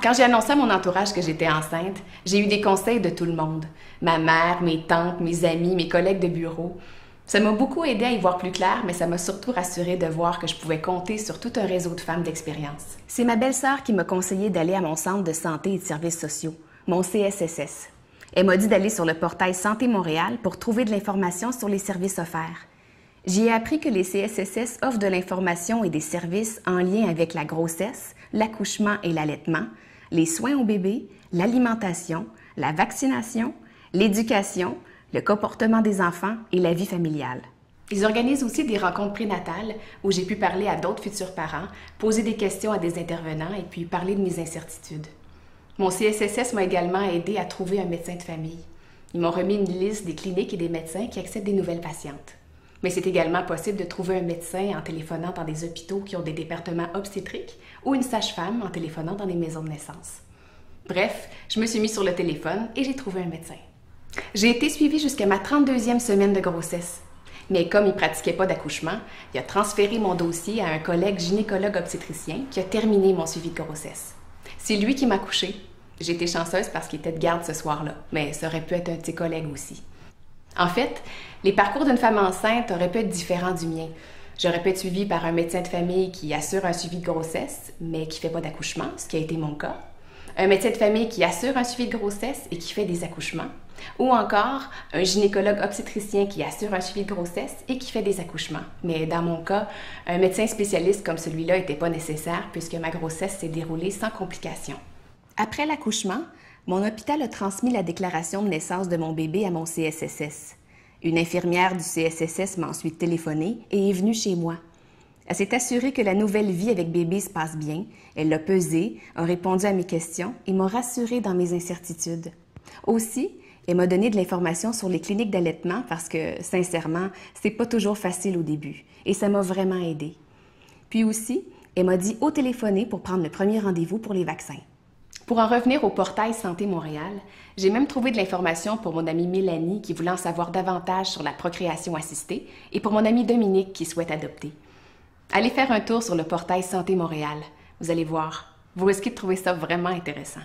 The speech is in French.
Quand j'ai annoncé à mon entourage que j'étais enceinte, j'ai eu des conseils de tout le monde. Ma mère, mes tantes, mes amis, mes collègues de bureau. Ça m'a beaucoup aidé à y voir plus clair, mais ça m'a surtout rassurée de voir que je pouvais compter sur tout un réseau de femmes d'expérience. C'est ma belle-sœur qui m'a conseillé d'aller à mon centre de santé et de services sociaux, mon CSSS. Elle m'a dit d'aller sur le portail Santé Montréal pour trouver de l'information sur les services offerts. J'y ai appris que les CSSS offrent de l'information et des services en lien avec la grossesse, l'accouchement et l'allaitement, les soins au bébé, l'alimentation, la vaccination, l'éducation, le comportement des enfants et la vie familiale. Ils organisent aussi des rencontres prénatales où j'ai pu parler à d'autres futurs parents, poser des questions à des intervenants et puis parler de mes incertitudes. Mon CSSS m'a également aidé à trouver un médecin de famille. Ils m'ont remis une liste des cliniques et des médecins qui acceptent des nouvelles patientes. Mais c'est également possible de trouver un médecin en téléphonant dans des hôpitaux qui ont des départements obstétriques ou une sage-femme en téléphonant dans des maisons de naissance. Bref, je me suis mis sur le téléphone et j'ai trouvé un médecin. J'ai été suivie jusqu'à ma 32e semaine de grossesse. Mais comme il ne pratiquait pas d'accouchement, il a transféré mon dossier à un collègue gynécologue obstétricien qui a terminé mon suivi de grossesse. C'est lui qui m'a couchée. J'ai été chanceuse parce qu'il était de garde ce soir-là, mais ça aurait pu être un de ses collègues aussi. En fait, les parcours d'une femme enceinte auraient pu être différents du mien. J'aurais pu être suivie par un médecin de famille qui assure un suivi de grossesse, mais qui ne fait pas d'accouchement, ce qui a été mon cas. Un médecin de famille qui assure un suivi de grossesse et qui fait des accouchements. Ou encore, un gynécologue obstétricien qui assure un suivi de grossesse et qui fait des accouchements. Mais dans mon cas, un médecin spécialiste comme celui-là n'était pas nécessaire puisque ma grossesse s'est déroulée sans complications. Après l'accouchement, mon hôpital a transmis la déclaration de naissance de mon bébé à mon CSSS. Une infirmière du CSSS m'a ensuite téléphoné et est venue chez moi. Elle s'est assurée que la nouvelle vie avec bébé se passe bien. Elle l'a pesé, a répondu à mes questions et m'a rassurée dans mes incertitudes. Aussi, elle m'a donné de l'information sur les cliniques d'allaitement parce que, sincèrement, c'est pas toujours facile au début et ça m'a vraiment aidée. Puis aussi, elle m'a dit au téléphoner pour prendre le premier rendez-vous pour les vaccins. Pour en revenir au portail Santé Montréal, j'ai même trouvé de l'information pour mon amie Mélanie qui voulait en savoir davantage sur la procréation assistée et pour mon ami Dominique qui souhaite adopter. Allez faire un tour sur le portail Santé Montréal. Vous allez voir, vous risquez de trouver ça vraiment intéressant.